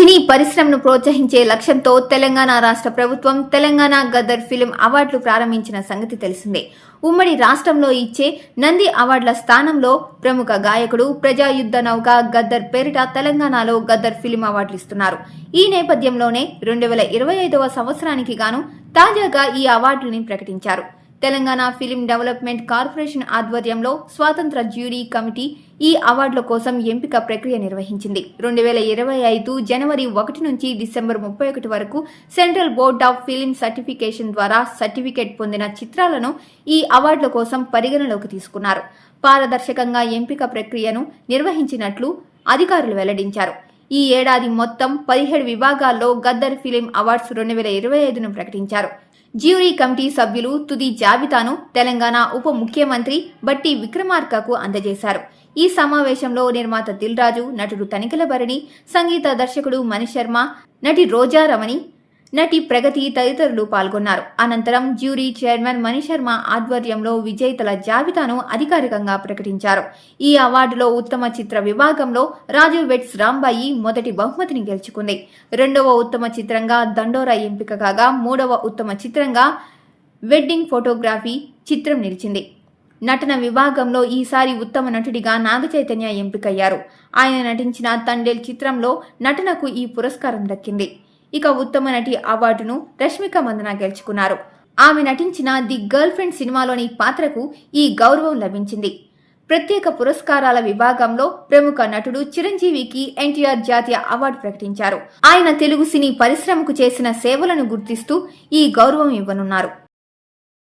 సినీ పరిశ్రమను ప్రోత్సహించే లక్ష్యంతో తెలంగాణ రాష్ట్ర ప్రభుత్వం తెలంగాణ గద్దర్ ఫిల్మ్ అవార్డులు ప్రారంభించిన సంగతి తెలిసిందే. ఉమ్మడి రాష్ట్రంలో ఇచ్చే నంది అవార్డుల స్థానంలో ప్రముఖ గాయకుడు ప్రజాయుద్ధ నౌక గద్దర్ పేరిట తెలంగాణలో గద్దర్ ఫిల్మ్ అవార్డులు ఇస్తున్నారు. ఈ నేపథ్యంలోనే 2025వ సంవత్సరానికి గాను తాజాగా ఈ అవార్డులని ప్రకటించారు. తెలంగాణ ఫిల్మ్ డెవలప్మెంట్ కార్పొరేషన్ ఆధ్వర్యంలో స్వాతంత్ర జ్యూరీ కమిటీ ఈ అవార్డుల కోసం ఎంపిక ప్రక్రియ నిర్వహించింది. 2025 జనవరి 1 నుంచి డిసెంబర్ 31 వరకు central board of film certification ద్వారా సర్టిఫికేట్ పొందిన చిత్రాలను ఈ అవార్డుల కోసం పరిగణలోకి తీసుకున్నారు. పారదర్శకంగా ఎంపిక ప్రక్రియను నిర్వహించినట్లు అధికారులు వెల్లడించారు. ఈ ఏడాది మొత్తం 17 విభాగాల్లో గద్దర్ ఫిల్మ్ అవార్డ్స్ 2025ను ప్రకటించారు. జ్యూరీ కమిటీ సభ్యులు తుది జాబితాను తెలంగాణ ఉప ముఖ్యమంత్రి బట్టి విక్రమార్కకు అందజేశారు. ఈ సమావేశంలో నిర్మాత దిల్ రాజు, నటుడు తనికెల భరణి, సంగీత దర్శకుడు మణిశర్మ, నటి రోజా రమణి, నటి ప్రగతి తదితరులు పాల్గొన్నారు. అనంతరం జ్యూరీ చైర్మన్ మణిశర్మ ఆధ్వర్యంలో విజేతల జాబితాను అధికారికంగా ప్రకటించారు. ఈ అవార్డులో ఉత్తమ చిత్ర విభాగంలో రాజు వెట్స్ రాంబాయి మొదటి బహుమతిని గెలుచుకుంది. రెండవ ఉత్తమ చిత్రంగా దండోరా ఎంపిక కాగా, మూడవ ఉత్తమ చిత్రంగా వెడ్డింగ్ ఫోటోగ్రఫీ చిత్రం నిలిచింది. నటన విభాగంలో ఈసారి ఉత్తమ నటుడిగా నాగచైతన్య ఎంపికయ్యారు. ఆయన నటించిన తండేల్ చిత్రంలో నటనకు ఈ పురస్కారం దక్కింది. ఇక ఉత్తమ నటి అవార్డును రష్మిక మందన గెలుచుకున్నారు. ఆమె నటించిన ది గర్ల్ ఫ్రెండ్ సినిమాలోని పాత్రకు ఈ గౌరవం లభించింది. ప్రత్యేక పురస్కారాల విభాగంలో ప్రముఖ నటుడు చిరంజీవికి ఎన్టీఆర్ జాతీయ అవార్డు ప్రకటించారు. ఆయన తెలుగు సినీ పరిశ్రమకు చేసిన సేవలను గుర్తిస్తూ ఈ గౌరవం ఇవ్వనున్నారు.